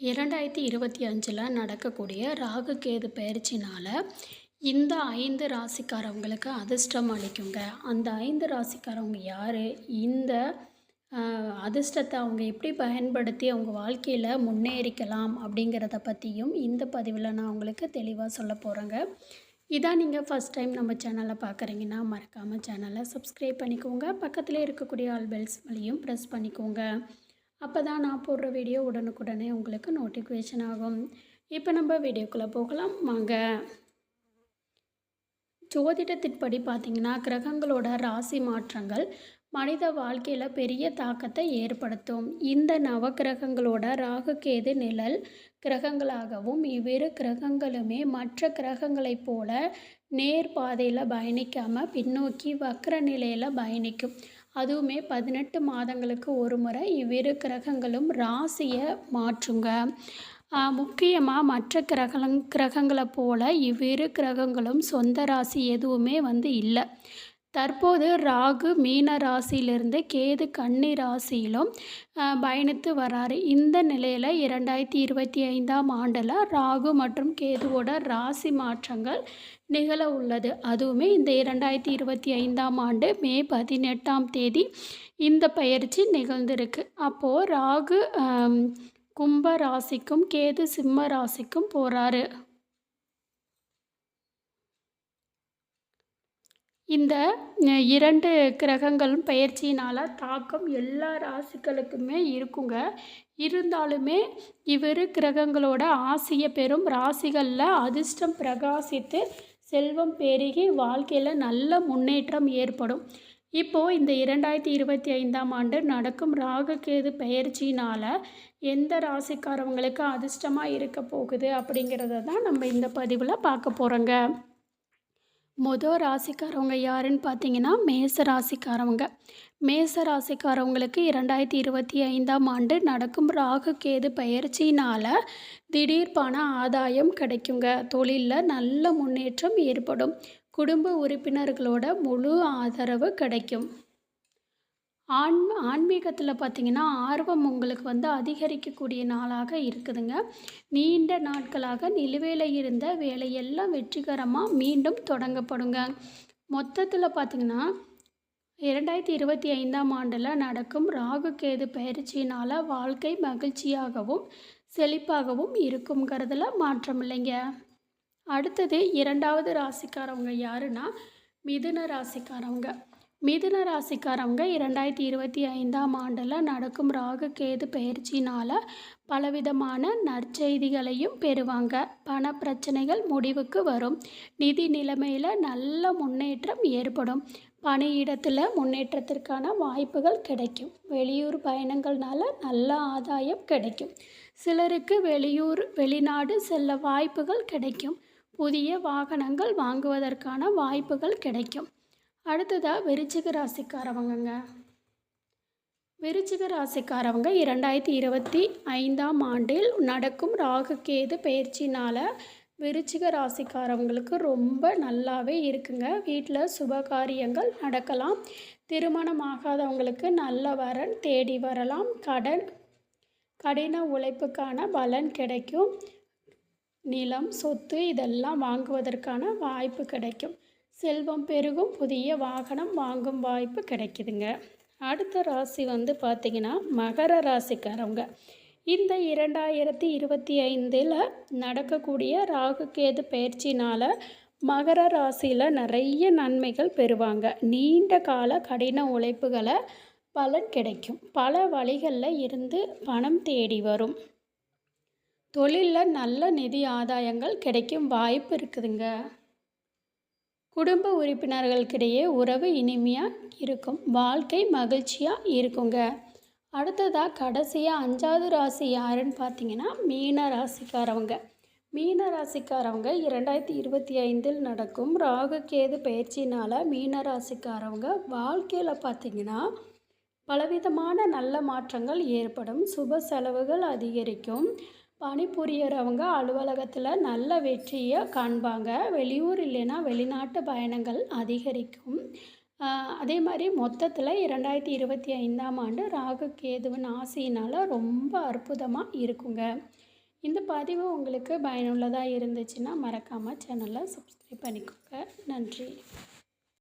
2025ல் நடக்கக்கூடிய ராகு கேது பெயர்ச்சினால இந்த 5 ராசிக்காரவங்களுக்கு அதிர்ஷ்டம் அளிக்குங்க. அந்த 5 ராசிக்காரவங்க யாரு? இந்த அதிர்ஷ்டத்த அவங்க எப்படி பயன்படுத்தி அவங்க வாழ்க்கையில முன்னேறிக்கலாம் அப்படிங்கிறத பத்தியும் இந்த பதிவுல நான் உங்களுக்கு தெளிவா சொல்லப் போறேங்க. இதான் நீங்க ஃபர்ஸ்ட் டைம் நம்ம சேனல பார்க்குறீங்கன்னா, மறக்காம சேனல சப்ஸ்கிரைப் பண்ணிக்கோங்க. பக்கத்திலே இருக்கக்கூடிய ஆல் பெல் சிம்பலையும் பிரஸ் பண்ணிக்கோங்க. அப்பதான் நான் போடுற வீடியோ உடனுக்குடனே உங்களுக்கு நோட்டிஃபிகேஷன் ஆகும். இப்போ நம்ம வீடியோக்குள்ளே போகலாம் வாங்க. ஜோதிடத்தின்படி பார்த்தீங்கன்னா, கிரகங்களோட ராசி மாற்றங்கள் மனித வாழ்க்கையில் பெரிய தாக்கத்தை ஏற்படுத்தும். இந்த நவக்கிரகங்களோட ராகு கேது நிழல் கிரகங்களாகவும் இவ்விரு கிரகங்களுமே மற்ற கிரகங்களைப் போல நேர் பாதையில் பயணிக்காமல் பின்னோக்கி வக்ர நிலையில் பயணிக்கும். அதுவுமே 18 மாதங்களுக்கு ஒரு முறை இவ்விரு கிரகங்களும் ராசியை மாற்றுங்க. முக்கியமாக மற்ற கிரகங்களை போல் இவ்விரு கிரகங்களும் சொந்த ராசி எதுவுமே இல்லை. தற்போது ராகு மீன ராசியிலிருந்து கேது கன்னி ராசியிலும் பயணித்து வராரு. இந்த நிலையில் 2025ஆம் ஆண்டில் ராகு மற்றும் கேதுவோட ராசி மாற்றங்கள் நிகழ உள்ளது. அதுவுமே இந்த 2025ஆம் ஆண்டு மே 18ஆம் தேதி இந்த பயிற்சி நிகழ்ந்திருக்கு. அப்போது ராகு கும்ப ராசிக்கும் கேது சிம்ம ராசிக்கும் போகிறாரு. இந்த 2 கிரகங்களும் பெயர்ச்சியினால் தாக்கம் எல்லா ராசிகளுக்குமே இருக்குங்க. இருந்தாலுமே இவ்விரு கிரகங்களோட ஆசியை பெறும் ராசிகளில் அதிர்ஷ்டம் பிரகாசித்து செல்வம் பெருகி வாழ்க்கையில் நல்ல முன்னேற்றம் ஏற்படும். இப்போது இந்த 2025ஆம் ஆண்டு நடக்கும் ராகு கேது பெயர்ச்சினால் எந்த ராசிக்காரவங்களுக்கு அதிர்ஷ்டமாக இருக்க போகுது அப்படிங்கிறத தான் நம்ம இந்த பதிவில் பார்க்க போகிறோங்க. மொதல் ராசிக்காரவங்க யாருன்னு பார்த்தீங்கன்னா, மேச ராசிக்காரவங்க. மேச ராசிக்காரவங்களுக்கு 2025ஆம் ஆண்டு நடக்கும் ராகு கேது பெயர்ச்சினால் திடீர் பண ஆதாயம் கிடைக்குங்க. தொழிலில் நல்ல முன்னேற்றம் ஏற்படும். குடும்ப உறுப்பினர்களோட முழு ஆதரவு கிடைக்கும். ஆன்மீகத்தில் பார்த்திங்கன்னா, ஆர்வம் உங்களுக்கு அதிகரிக்கக்கூடிய நாளாக இருக்குதுங்க. நீண்ட நாட்களாக நிலுவையில் இருந்த வேலையெல்லாம் வெற்றிகரமாக மீண்டும் தொடங்கப்படுங்க. மொத்தத்தில் பார்த்திங்கன்னா 2025ஆம் ஆண்டில் நடக்கும் ராகு கேது பெயர்ச்சியினால் வாழ்க்கை மகிழ்ச்சியாகவும் செழிப்பாகவும் இருக்குங்கிறதுல மாற்றம் இல்லைங்க. அடுத்தது 2வது ராசிக்காரவங்க யாருன்னா, மிதுன ராசிக்காரவங்க. மிதுன ராசிக்காரவங்க 2025ஆம் ஆண்டில் நடக்கும் ராகு கேது பெயர்ச்சினால் பலவிதமான நற்செய்திகளையும் பெறுவாங்க. பண பிரச்சனைகள் முடிவுக்கு வரும். நிதி நிலைமையில் நல்ல முன்னேற்றம் ஏற்படும். பணியிடத்தில் முன்னேற்றத்திற்கான வாய்ப்புகள் கிடைக்கும். வெளியூர் பயணங்கள்னால நல்ல ஆதாயம் கிடைக்கும். சிலருக்கு வெளிநாடு செல்ல வாய்ப்புகள் கிடைக்கும். புதிய வாகனங்கள் வாங்குவதற்கான வாய்ப்புகள் கிடைக்கும். அடுத்ததாக விருச்சிக ராசிக்காரவங்க. விருச்சிக ராசிக்காரவங்க 2025ஆம் ஆண்டில் நடக்கும் ராகு கேது பெயர்ச்சினால் விருச்சிக ராசிக்காரவங்களுக்கு ரொம்ப நல்லாவே இருக்குங்க. வீட்டில் சுபகாரியங்கள் நடக்கலாம். திருமணமாகாதவங்களுக்கு நல்ல வரன் தேடி வரலாம். கடின உழைப்புக்கான பலன் கிடைக்கும். நிலம் சொத்து இதெல்லாம் வாங்குவதற்கான வாய்ப்பு கிடைக்கும். செல்வம் பெருகும். புதிய வாகனம் வாங்கும் வாய்ப்பு கிடைக்குதுங்க. அடுத்த ராசி பார்த்திங்கன்னா, மகர ராசிக்காரவங்க. இந்த 2025இல் நடக்கக்கூடிய ராகு கேது பெயர்ச்சினால் மகர ராசியில் நிறைய நன்மைகள் பெறுவாங்க. நீண்ட கால கடின உழைப்புகளை பலன் கிடைக்கும். பல வழிகளில் இருந்து பணம் தேடி வரும். தொழிலில் நல்ல நிதி ஆதாயங்கள் கிடைக்கும் வாய்ப்பு இருக்குதுங்க. குடும்ப உறுப்பினர்களுக்கிடையே உறவு இனிமையாக இருக்கும். வாழ்க்கை மகிழ்ச்சியாக இருக்குங்க. அடுத்ததாக கடைசியாக 5வது ராசி யாருன்னு பார்த்தீங்கன்னா, மீன ராசிக்காரவங்க. மீன ராசிக்காரவங்க 2025இல் நடக்கும் ராகு கேது பெயர்ச்சினால் மீன ராசிக்காரவங்க வாழ்க்கையில் பார்த்திங்கன்னா பலவிதமான நல்ல மாற்றங்கள் ஏற்படும். சுப செலவுகள் அதிகரிக்கும். பணிபுரியறவங்க அலுவலகத்தில் நல்ல வெற்றியை காண்பாங்க. வெளியூர் இல்லைன்னா வெளிநாட்டு பயணங்கள் அதிகரிக்கும். அதே மாதிரி மொத்தத்தில் 2025ஆம் ஆண்டு ராகு கேதுவின் ஆசையினால் ரொம்ப அற்புதமாக இருக்குங்க. இந்த பதிவு உங்களுக்கு பயனுள்ளதாக இருந்துச்சுன்னா மறக்காமல் சேனலை சப்ஸ்கிரைப் பண்ணிக்கோங்க. நன்றி.